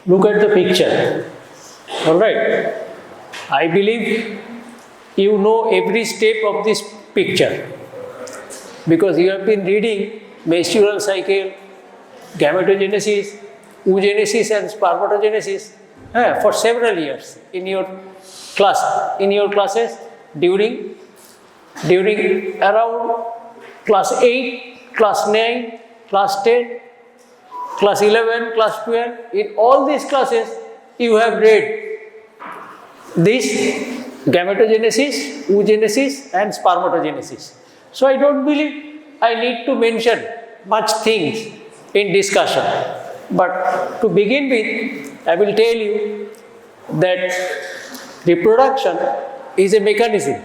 Look at the picture. Alright. I believe you know every step of this picture because you have been reading menstrual cycle, gametogenesis, oogenesis and spermatogenesis for several years in your classes during around class 8, class 9, class 10, class 11, class 12. In all these classes you have read this gametogenesis, oogenesis and spermatogenesis. So I don't believe I need to mention much things in discussion. But to begin with, I will tell you that reproduction is a mechanism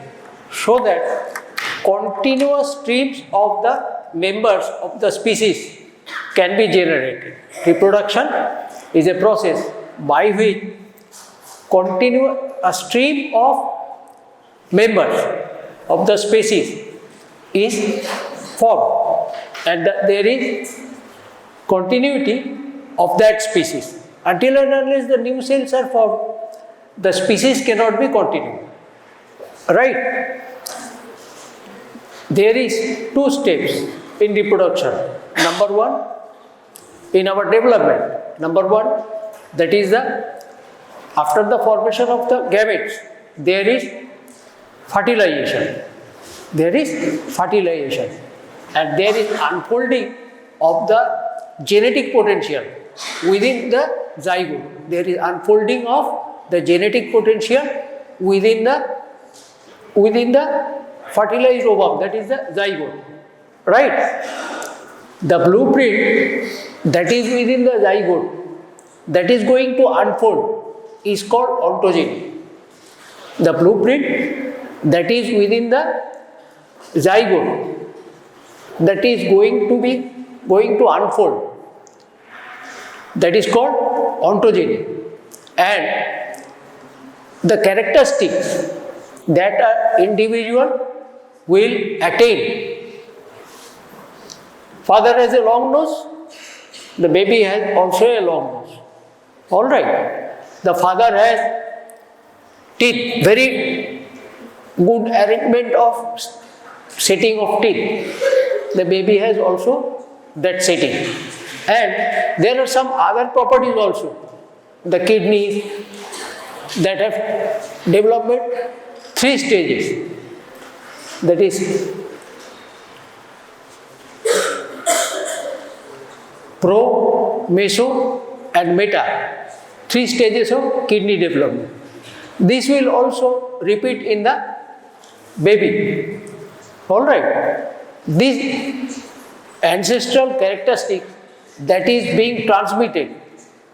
so that continuous streams of the members of the species can be generated. Reproduction is a process by which a stream of members of the species is formed and there is continuity of that species. Until and unless the new cells are formed, the species cannot be continued. Right? There is two steps in reproduction. Number one, in our development. Number one, that is after the formation of the gametes, there is fertilization. There is fertilization and there is unfolding of the genetic potential within the zygote. There is unfolding of the genetic potential within the fertilized ovum, that is the zygote. Right? The blueprint that is within the zygote that is going to unfold is called ontogeny. The blueprint that is within the zygote that is going to unfold, that is called ontogeny. And the characteristics that an individual will attain. Father has a long nose, the baby has also a long nose. Alright. The father has teeth, very good arrangement of setting of teeth. The baby has also that setting. And there are some other properties also. The kidneys that have development 3 stages. That is pro, meso and meta. 3 stages of kidney development. This will also repeat in the baby. Alright. This ancestral characteristic that is being transmitted,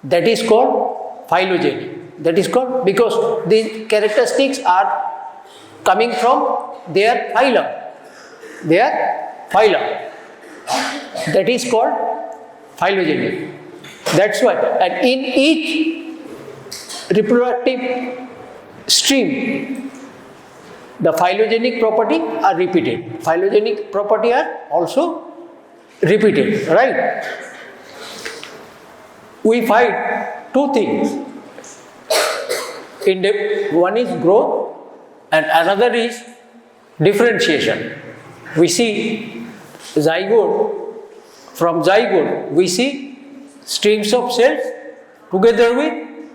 that is called phylogeny. That is called because these characteristics are coming from their phylum. Their phylum. That is called phylogeny. That's why. And in each reproductive stream, the phylogenic property are repeated. Phylogenic property are also repeated. Right? We find 2 things. One is growth and another is differentiation. We see zygote, from zygote we see streams of cells together with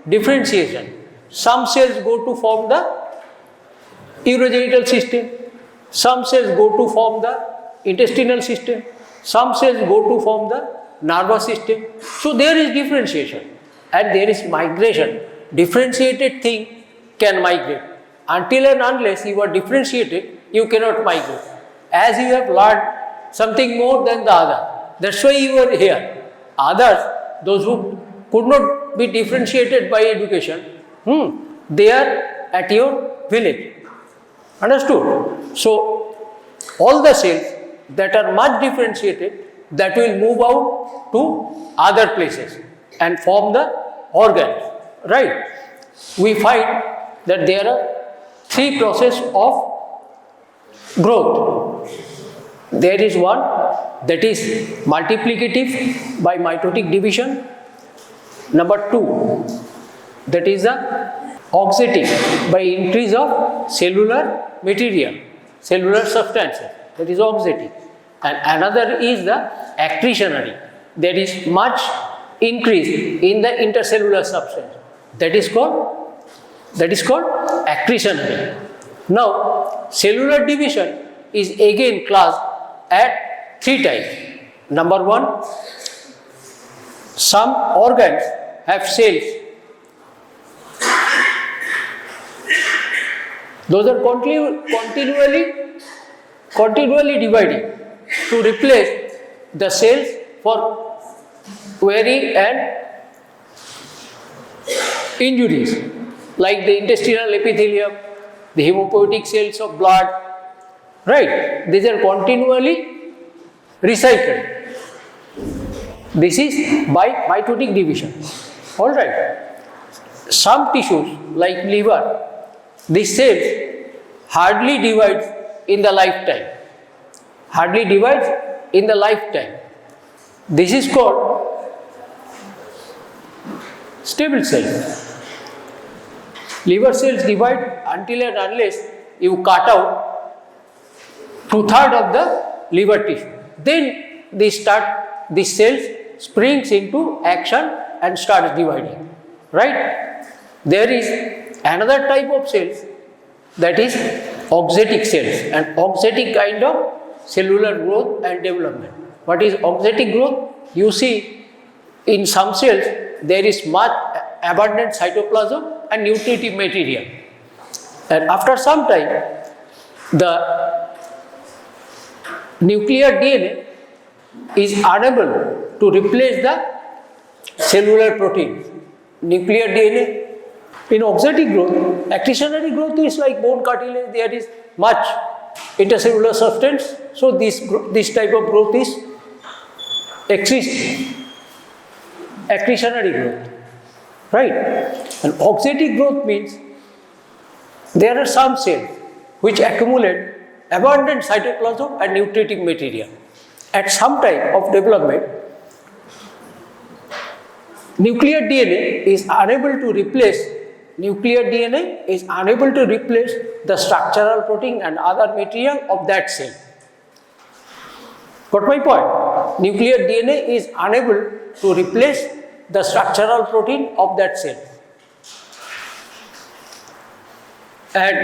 differentiation. Some cells go to form the urogenital system, some cells go to form the intestinal system, some cells go to form the nervous system. So there is differentiation and there is migration. Differentiated thing can migrate. Until and unless you are differentiated, you cannot migrate. As you have learned something more than the other, that's why you are here. Others, those who could not be differentiated by education, they are at your village. Understood? So, all the cells that are much differentiated, that will move out to other places and form the organs. Right? We find that there are 3 processes of growth. There is one that is multiplicative by mitotic division. Number 2, that is the auxetic, by increase of cellular material, cellular substances, that is auxetic. And another is the accretionary, that is much increase in the intercellular substance, that is called accretionary. Now, cellular division is again classed at 3 types. Number 1, some organs have cells. Those are continually dividing to replace the cells for wearing and injuries, like the intestinal epithelium, the hemopoietic cells of blood, right? These are continually recycled. This is by mitotic division. All right. Some tissues like liver, these cells hardly divides in the lifetime. This is called stable cells. Liver cells divide until and unless you cut out 2/3 of the liver tissue. Then these cells springs into action and starts dividing. Right? There is another type of cells, that is auxetic cells, an auxetic kind of cellular growth and development. What is auxetic growth? You see, in some cells there is much abundant cytoplasm and nutritive material, and after some time the nuclear DNA is unable to replace the cellular proteins. Nuclear DNA in auxetic growth, accretionary growth is like bone cartilage, there is much intercellular substance, so this type of growth is accretionary growth, right? And auxetic growth means there are some cells which accumulate abundant cytoplasm and nutritive material. At some time of development, nuclear DNA is unable to replace the structural protein and other material of that cell. Got my point? Nuclear DNA is unable to replace the structural protein of that cell and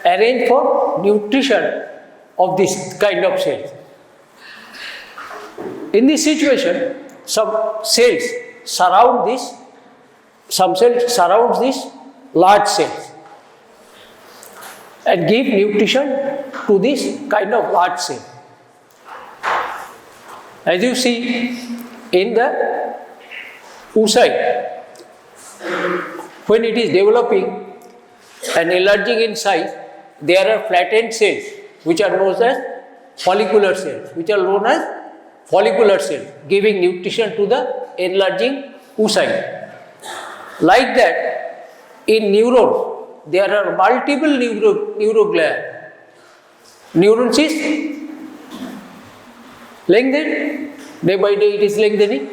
arrange for nutrition of this kind of cells. In this situation, some cells surround this large cells and give nutrition to this kind of large cell. As you see in the oocyte, when it is developing and enlarging in size, there are flattened cells which are known as follicular cells, giving nutrition to the enlarging oocyte. Like that, in neurons, there are multiple neuroglia. Neurons is lengthened, day by day it is lengthening,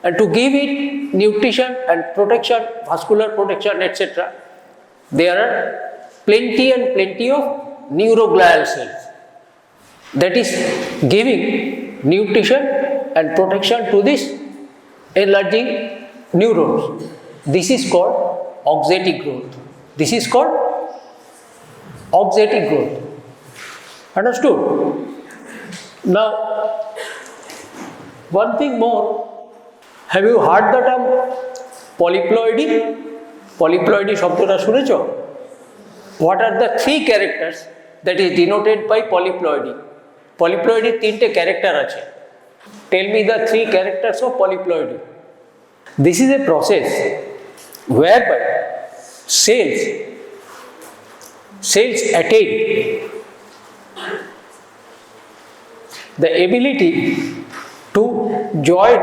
and to give it nutrition and protection, vascular protection, etc., there are plenty of neuroglial cells that is giving nutrition and protection to this enlarging neurons. This is called auxetic growth. Understood? Now, one thing more. Have you heard the term polyploidy? Polyploidy শব্দটা শুনেছো? What are the 3 characters that is denoted by polyploidy? Polyploidy 3টে character আছে. Tell me the 3 characters of polyploidy. This is a process whereby cells attain the ability to join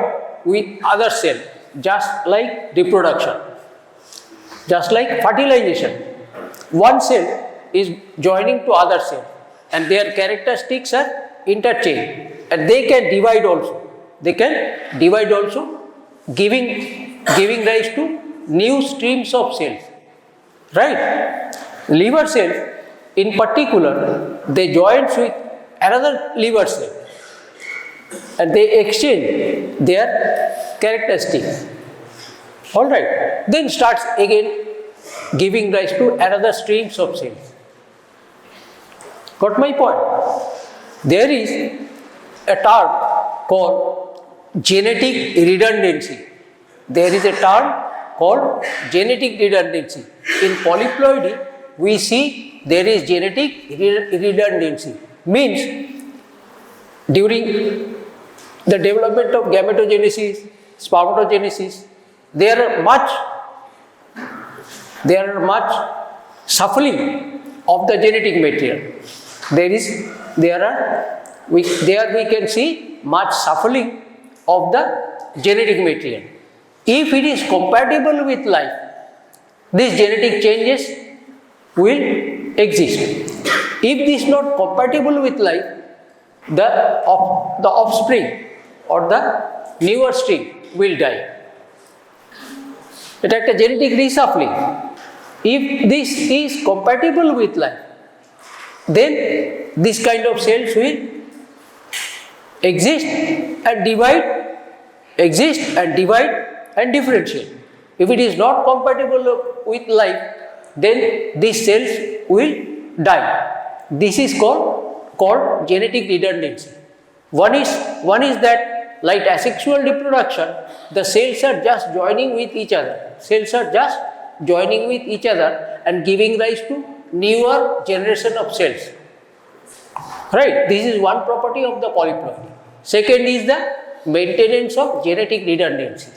with other cells, just like reproduction, just like fertilization. One cell is joining to other cell and their characteristics are interchanged, and they can divide also, giving giving rise to new streams of cells, right? Liver cells in particular, they join with another liver cell and they exchange their characteristics, all right, then starts again giving rise to another streams of cells. Got my point? There is a term called genetic redundancy. There is a term called genetic redundancy. In polyploidy, we see there is genetic redundancy. Means during the development of gametogenesis, spermatogenesis, there are much shuffling of the genetic material. There we can see much shuffling of the genetic material. If it is compatible with life, these genetic changes will exist. If this is not compatible with life, the offspring or the newer stream will die. It is a genetic reshuffling. If this is compatible with life, then this kind of cells will exist and divide, and differentiate. If it is not compatible with life, then these cells will die. This is called genetic redundancy. One is that, like asexual reproduction, the cells are just joining with each other. Cells are just joining with each other and giving rise to newer generation of cells. Right? This is one property of the polyploidy. Second is the maintenance of genetic redundancy.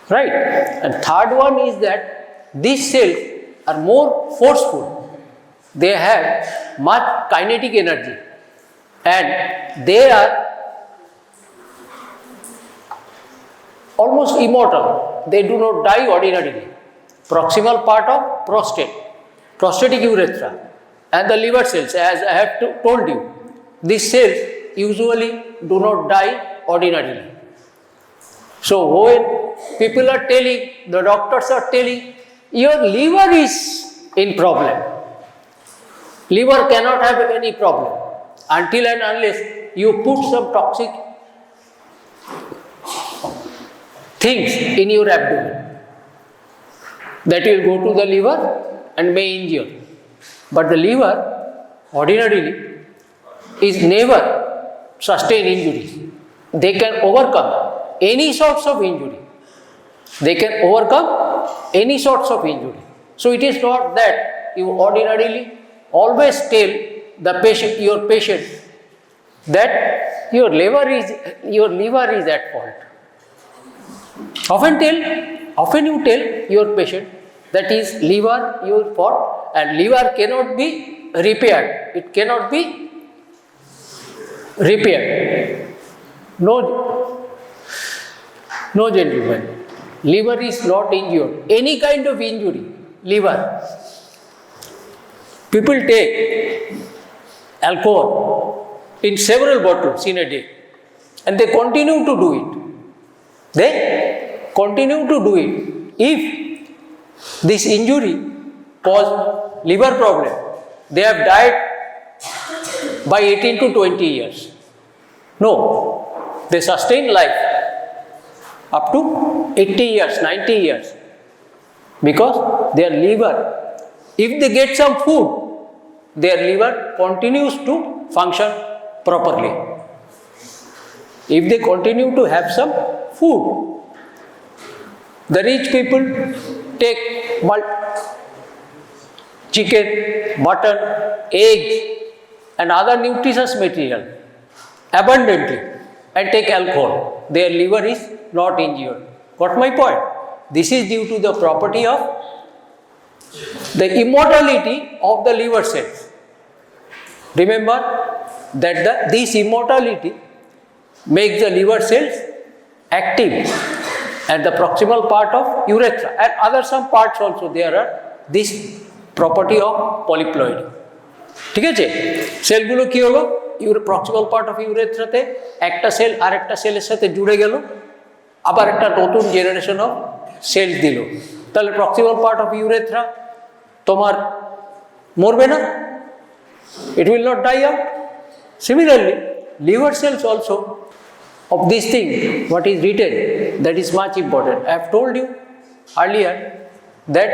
Right? And third one is that these cells are more forceful. They have much kinetic energy and they are almost immortal. They do not die ordinarily. Proximal part of prostatic urethra and the liver cells, as I have told you, these cells usually do not die ordinarily. So when people are telling, the doctors are telling, your liver is in problem. Liver cannot have any problem until and unless you put some toxic things in your abdomen. That will go to the liver and may injure. But the liver ordinarily is never sustain injuries. They can overcome any sorts of injury. So it is not that you ordinarily always tell the patient, your patient, that your liver is at fault. Often you tell your patient that is liver your fault, and liver cannot be repaired. It cannot be repaired. No gentlemen, liver is not injured. Any kind of injury, liver. People take alcohol in several bottles in a day and they continue to do it. If this injury caused liver problem, they have died by 18 to 20 years. No, they sustain life up to 80 years, 90 years, because their liver, if they get some food, their liver continues to function properly. If they continue to have some food, the rich people take chicken, mutton, eggs and other nutritious material abundantly and take alcohol. Their liver is not injured. Got my point? This is due to the property of the immortality of the liver cells. Remember that this immortality makes the liver cells active at the proximal part of urethra and other some parts also there are this property of polyploidy. ঠিক আছে, সেলগুলো কি হলো, proximal part of ইউরেথ্রাতে একটা sell আর একটা সেলের সাথে জুড়ে গেল আবার একটা নতুন জেনারেশন অফ সেল দিল, তাহলে প্রক্সিমাল পার্ট অফ ইউরেথ্রা তোমার মরবে না? It will not die out. Similarly, liver cells also of this thing, what is written, that is much important. I have told you earlier that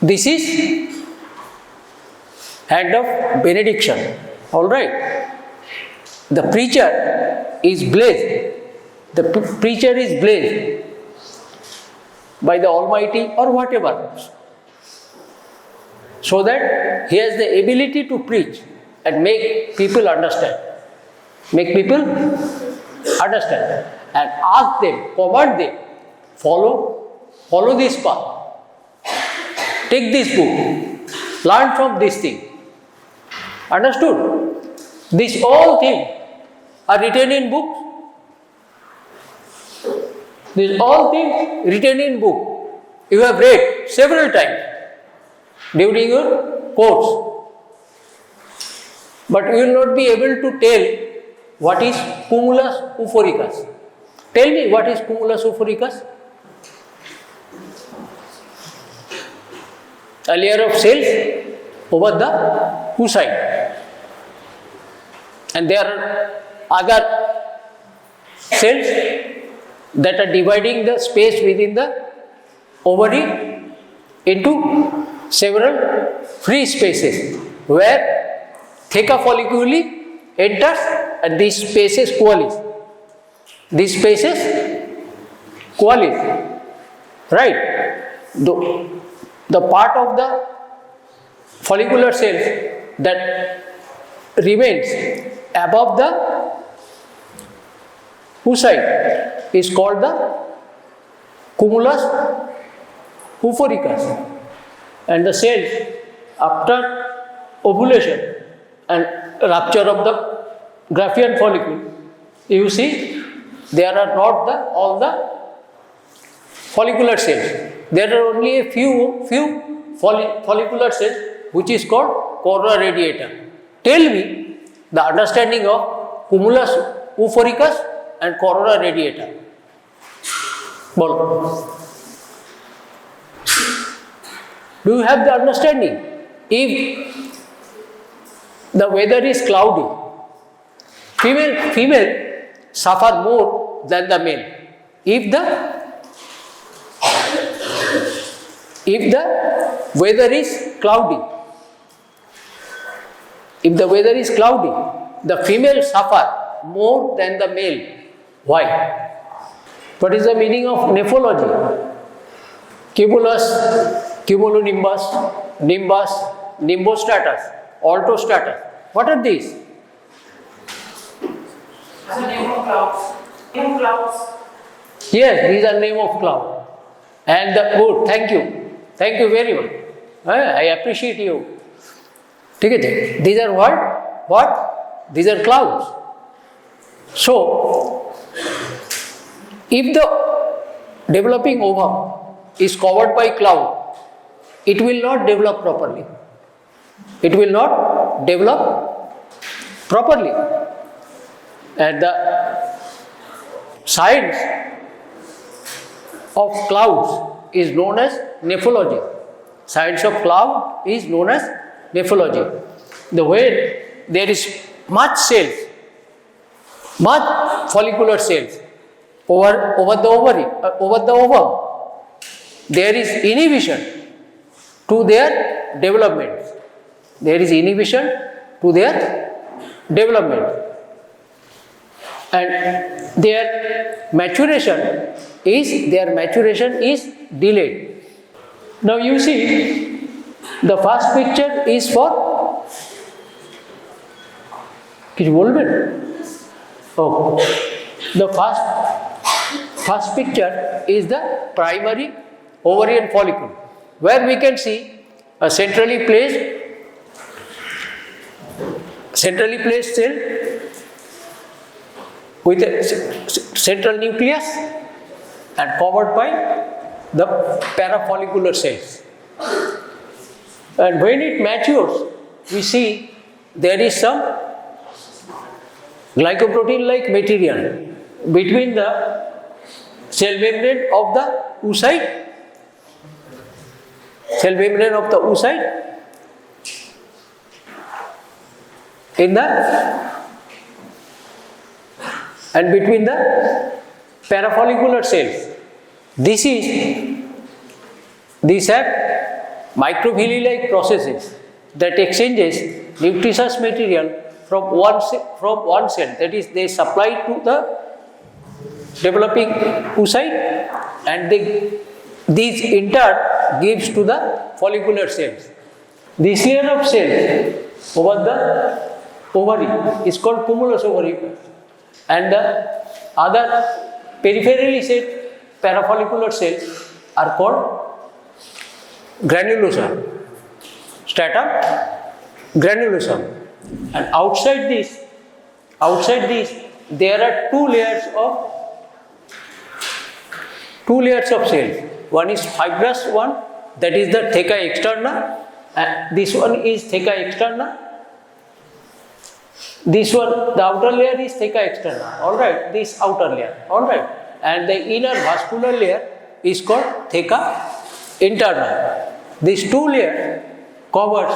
this is hand of benediction. All right. The preacher is blessed. The preacher is blessed by the Almighty or whatever, so that he has the ability to preach and make people understand. Make people understand and ask them, command them, follow this path, take this book, learn from this thing. Understood? These all things are written in books. These all things written in book. You have read several times during your course, but you will not be able to tell what is cumulus oophoricus. Tell me, what is cumulus oophoricus? A layer of cells over the oocyte, and there are other cells that are dividing the space within the ovary into several free spaces where theca folliculi enters and these spaces coalesce. These spaces coalesce, right? The part of the follicular cells that remains above the oocyte is called the cumulus oophoricus, and the cells after ovulation and rupture of the Graafian follicle, you see there are not all the follicular cells. There are only a few follicular cells which is called corona radiata. Tell me the understanding of cumulus oophoricus and corona radiata. Bolo. Do you have the understanding? If the weather is cloudy, female suffer more than the male. If the weather is cloudy, the female suffer more than the male. Why? What is the meaning of nephology? Cumulus, cumulonimbus, nimbus, nimbostratus, altostratus. What are these? The name of clouds. Name of clouds. Yes, these are name of cloud. And the good, thank you very much. I appreciate you. These are what? What? These are clouds. So, if the developing ovum is covered by cloud, it will not develop properly. It will not develop properly. And the science of clouds is known as nephology. Science of cloud is known as nephology. The way there is much cells, much follicular cells over the ovary, over the ovum, there is inhibition to their development. There is inhibition to their development, and their maturation is delayed. Now you see, the first picture is for the first picture is the primary ovarian follicle, where we can see a centrally placed cell with a central nucleus and covered by the parafollicular cells. And when it matures, we see there is some glycoprotein like material between the cell membrane of the oocyte, cell membrane of the oocyte in the and between the parafollicular cells. These have microvilli-like processes that exchanges nutritious material from one cell, that is, they supply to the developing oocyte, and these in turn gives to the follicular cells. This layer of cells over the ovary is called cumulus ovary, and the other peripherally set parafollicular cells are called granulosa, stratum granulosum. And outside this, there are two layers of cells. One is fibrous one, that is the theca externa, and this one is theca externa. This one, the outer layer is theca externa, alright, this outer layer, alright. And the inner vascular layer is called theca interna. These two layers covers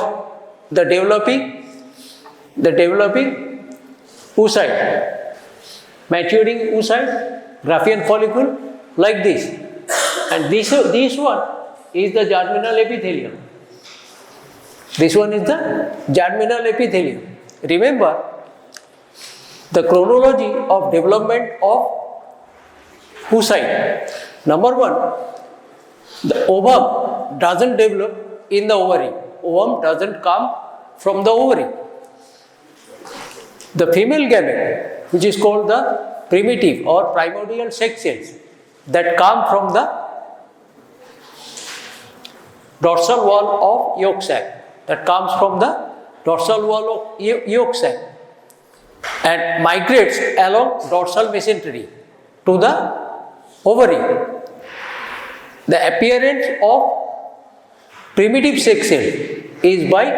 the developing oocyte, maturing oocyte, Graafian follicle, like this. And this one is the germinal epithelium. This one is the germinal epithelium. Remember, the chronology of development of oocyte. Number one, the ovum doesn't develop in the ovary. Ovum doesn't come from the ovary. The female gamete, which is called the primitive or primordial sex cells, that come from the dorsal wall of yolk sac, that comes from the dorsal wall of yolk sac and migrates along dorsal mesentery to the ovary. The appearance of primitive sex cell is by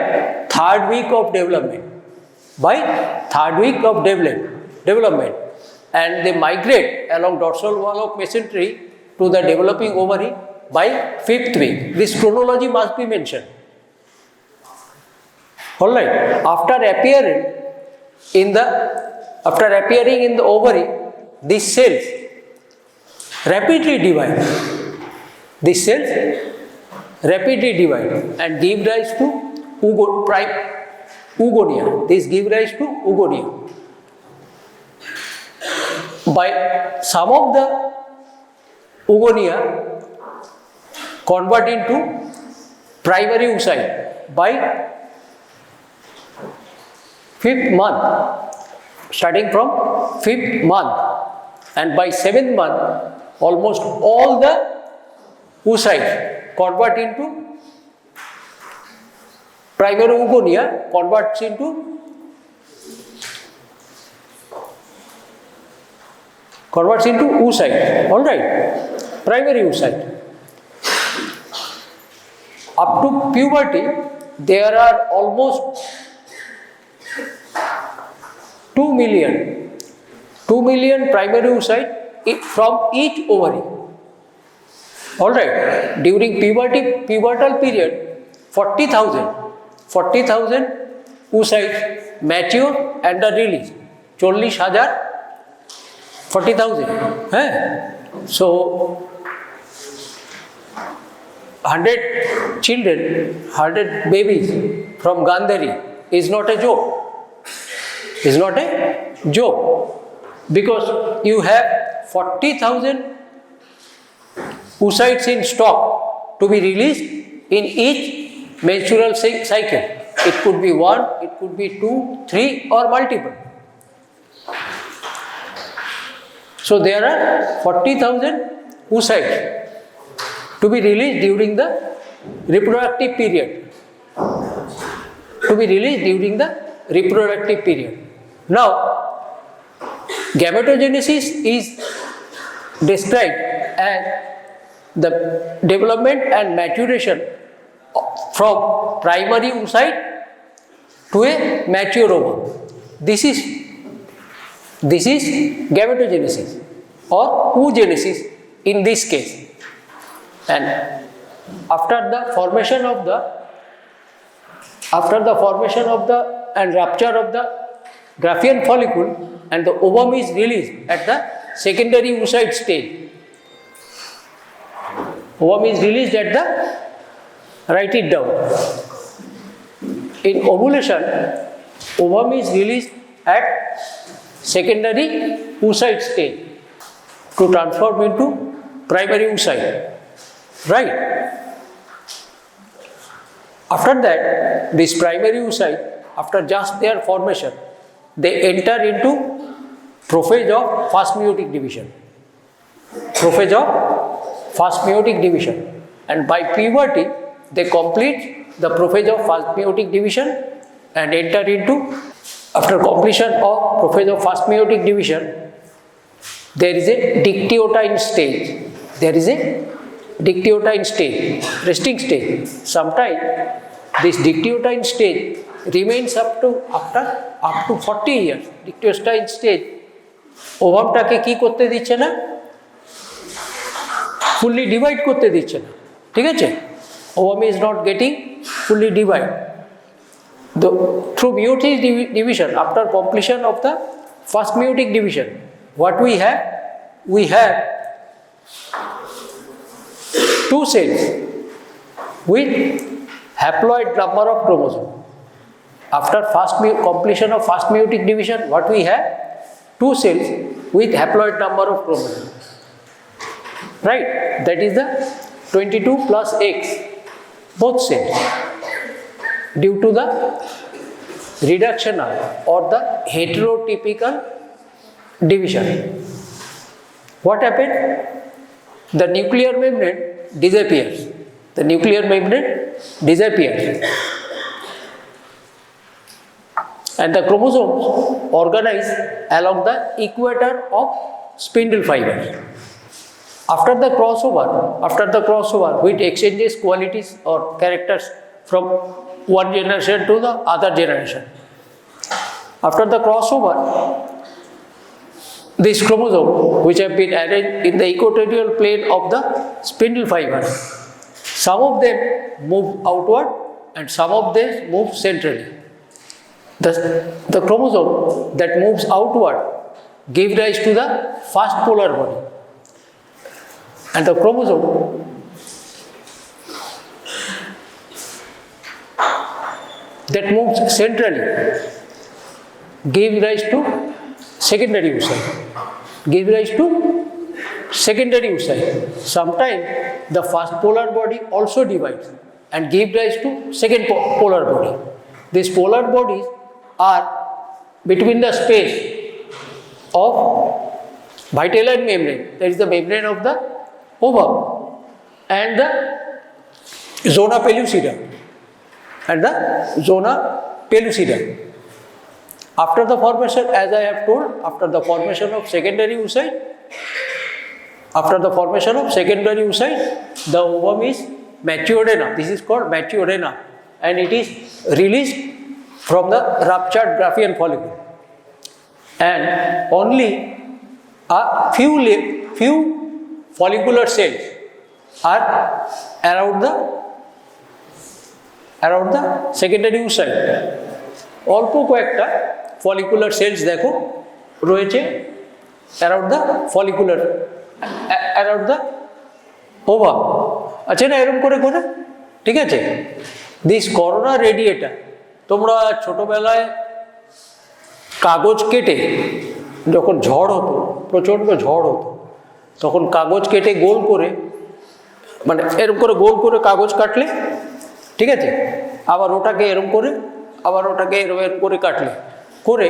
third week of development. Development, and they migrate along dorsal wall of mesentery to the developing ovary by 5th week. This chronology must be mentioned. Alright, after appearing in the ovary, these cells rapidly divide. And give rise to oogonia. This gives rise to oogonia. By some of the oogonia convert into primary oocyte by 5th month, starting from 5th month, and by 7th month, almost all the oocytes convert into primary oogonia, converts into oocyte, alright, primary oocyte. Up to puberty, there are almost 2 million primary oocyte from each ovary. Alright, during pubertal period, 40,000 oocytes mature and are released. 40,000. So, 100 children, 100 babies from Gandhari is not a joke. Because you have 40,000 oocytes in stock to be released in each menstrual cycle. It could be 1, it could be 2, 3 or multiple. So there are 40,000 oocytes to be released during the reproductive period. Now, gametogenesis is described as the development and maturation from primary oocyte to a mature ovum. This is This is gametogenesis or oogenesis in this case. And after the formation of the and rupture of the Graafian follicle, and the ovum is released at the secondary oocyte stage. Ovum is released at the, write it down. In ovulation, ovum is released at secondary oocyte stage to transform into primary oocyte. Right? After that, this primary oocyte, after just their formation, they enter into prophase of fast meiotic division. Prophase of fast meiotic division. And by puberty, they complete the prophase of fast meiotic division and enter into, after completion of prophase of fast meiotic division, there is a dictyotine stage. There is a dictyotine stage, resting stage. Sometimes this dictyotine stage remains up to 40 years. Dictyotine stage ওভামটাকে কি করতে দিচ্ছে না, fully divide করতে দিচ্ছে না, ঠিক আছে? Ovum is not getting fully divide. Through meiotic division, after completion of the first meiotic division, what we have? We have two cells with haploid number of chromosomes. After completion of first meiotic division, what we have? Two cells with haploid number of chromosomes. Right? That is the 22 plus X, both cells. Due to the reductional or the heterotypical division. What happened? The nuclear membrane disappears. The nuclear membrane disappears. And the chromosomes organize along the equator of spindle fibers. After the crossover, which exchanges qualities or characters from one generation to the other generation. After the crossover, these chromosomes, which have been arranged in the equatorial plane of the spindle fibers, some of them move outward and some of them move centrally. The chromosome that moves outward gives rise to the fast polar body, and the chromosome that moves centrally gives rise to secondary oocyte. Sometimes the fast polar body also divides and gives rise to second polar body. These polar bodies are between the space of vitelline membrane, that is the membrane of the ovum, and the zona pellucida. After the formation, as I have told, after the formation of secondary oocyte, the ovum is matured enough. This is called matured enough, and it is released from the ruptured Graafian follicle. And only a few follicular cells are around the secondary oocyte. অল্প কয়েকটা follicular cells দেখো রয়েছে around the ovum, আছে না এরকম করে করে, ঠিক আছে? This corona radiata, তোমরা ছোটবেলায় কাগজ কেটে যখন ঝড় হতো, প্রচণ্ড ঝড় হতো, তখন কাগজ কেটে গোল করে, মানে এরকম করে গোল করে কাগজ কাটলে, ঠিক আছে, আবার ওটাকে এরকম করে, আবার ওটাকে এরকম করে কাটলে করে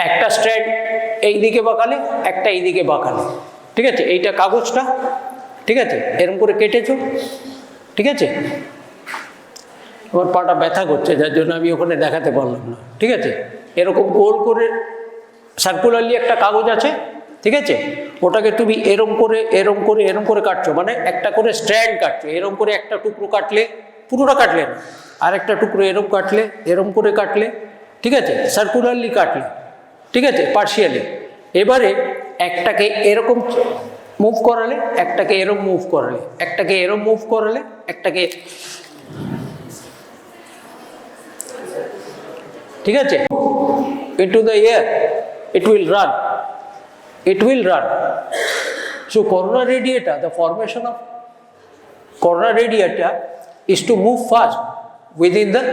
একটা স্ট্র্যান্ড এই দিকে বাঁকালে, একটা এই দিকে বাঁকালে, ঠিক আছে? এইটা কাগজটা, ঠিক আছে, এরকম করে কেটেছো, ঠিক আছে? আমার পাটা ব্যথা করছে, যার জন্য আমি ওখানে দেখাতে পারলাম না, ঠিক আছে? এরকম গোল করে সার্কুলারলি একটা কাগজ আছে, ঠিক আছে? ওটাকে তুমি এরম করে কাটছো, মানে একটা করে স্ট্র্যান্ড কাটছো, এরম করে একটা টুকরো কাটলে, পুরোটা কাটলে না, আর একটা টুকরো এরম কাটলে, এরম করে কাটলে, ঠিক আছে, সার্কুলারলি কাটলে, ঠিক আছে, পার্শিয়ালি। এবারে একটাকে এরকম মুভ করালে, একটাকে এরম মুভ করালে, একটাকে এরম মুভ করালে, একটাকে, ঠিক আছে, into the air, it will run. So corona radiata, the formation of corona radiata is to move fast within the,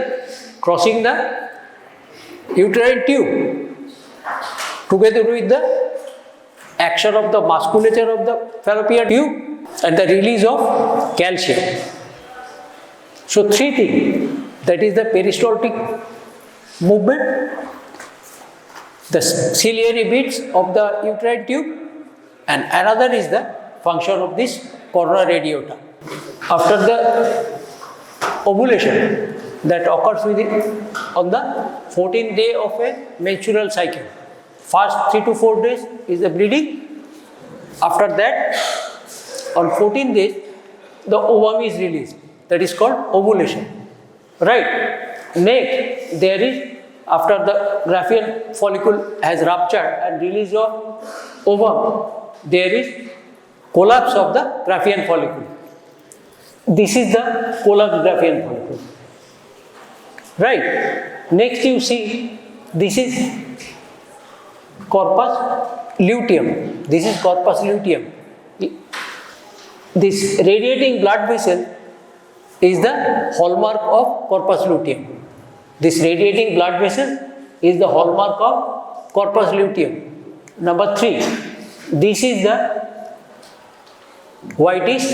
crossing the uterine tube together with the action of the musculature of the fallopian tube and the release of calcium. So three things, that is the peristaltic movement, the ciliary beads of the uterine tube, and another is the function of this corona radiata. After the ovulation that occurs within on the 14th day of a menstrual cycle, first 3 to 4 days is the bleeding. After that, on 14 days, the ovum is released. That is called ovulation. Right? Next, there is, after the Graafian follicle has ruptured and release of ovum, there is collapse of the Graafian follicle. This is the collapsed Graafian follicle. Right? Next you see, this is corpus luteum. This is corpus luteum. This radiating blood vessel is the hallmark of corpus luteum. This radiating blood vessel is the hallmark of corpus luteum. Number 3, this is the whitish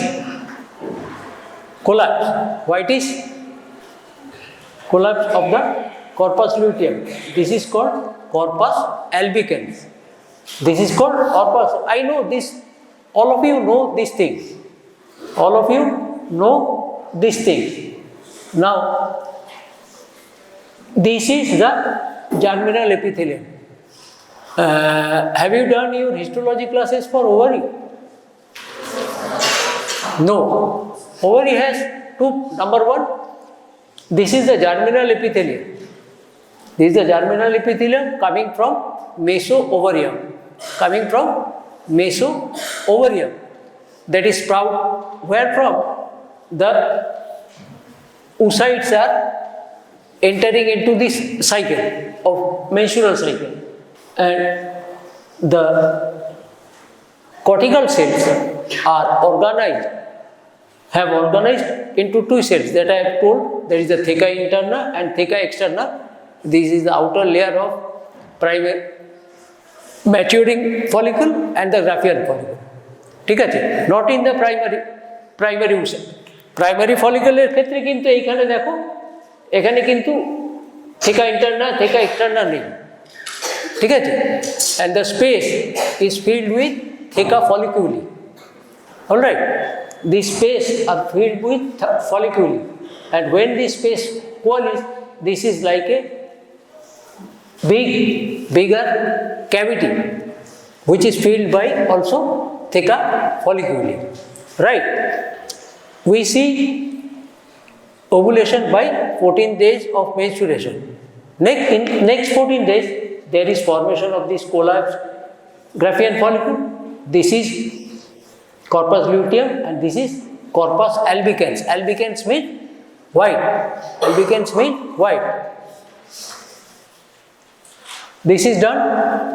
collapse. Whitish collapse of the corpus luteum. This is called corpus albicans. This is called corpus. I know this, all of you know these things. All of you know these things. Now, this is the germinal epithelium. Have you done your histology classes for ovary? No. Ovary has two. Number 1, this is the germinal epithelium. This is the germinal epithelium coming from meso-ovarium. Coming from meso-ovarium. That is sprout. Where from? The oocytes are entering into this cycle of menstrual cycle, and the cortical cells are organized, have organized into 2 cells that I have told. There is the theca interna and theca externa. This is the outer layer of primary maturing follicle and the Graafian follicle. ঠিক আছে, not in the primary oocyte. Primary follicle এর ক্ষেত্রে কিন্তু এইখানে দেখো, এখানে কিন্তু theca interna, theca externa নেই, ঠিক আছে, and the space is filled with theca folliculi. All right, these space are filled with folliculi, and when this space coalesces, this is like a bigger cavity which is filled by also theca folliculi. Right? We see ovulation by 14 days of menstruation. Next 14 days, there is formation of this collapsed Graafian follicle. This is corpus luteum and this is corpus albicans. Albicans mean white. Albicans mean white. This is done.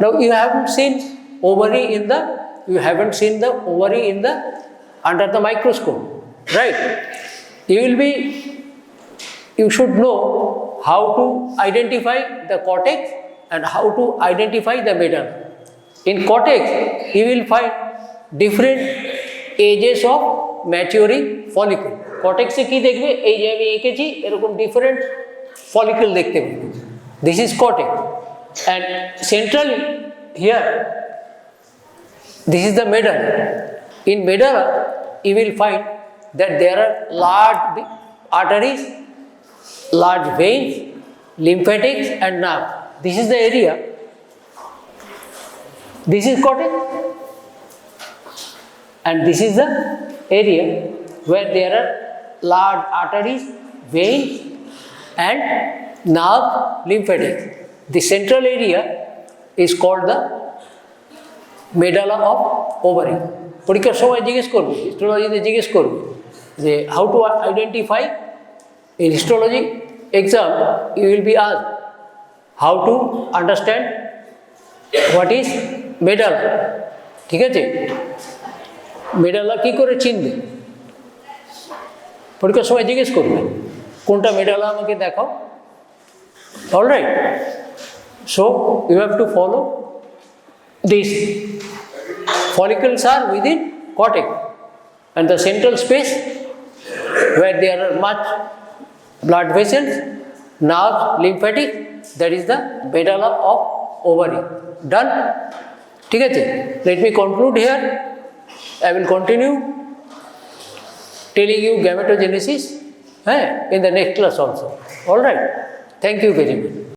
Now you haven't seen ovary in the, under the microscope, right? You should know how to identify the cortex and how to identify the medulla. In cortex, you will find different ages of maturing follicle. Cortex এ কি দেখবে, এই যে আমি এঁকেছি এরকম different follicle দেখতে পাবে. This is cortex, and centrally here, this is the medulla. In medulla, you will find that there are large arteries, large veins, lymphatics and nerves. This is the area. This is cortex. and this is the area where there are large arteries, veins and nerve lymphatics. The central area is called the medulla of ovary. পরীক্ষার সময় জিজ্ঞেস করবে, হিস্টোলজিতে জিজ্ঞেস করবে যে how to identify in histology exam you will be asked how to understand what is medulla. ঠিক আছে, medulla কি করে চিনবে, পরীক্ষার সময় জিজ্ঞেস করবে কোনটা মেডালা আমাকে দেখাও। Alright, so you have to follow this. Follicles are within cortex and the central space where there are much blood vessels, nerves, lymphatic, that is the medulla of ovary. Done? ঠিক আছে, let me conclude here. I will continue telling you gametogenesis in the next class also. All right. Thank you very much.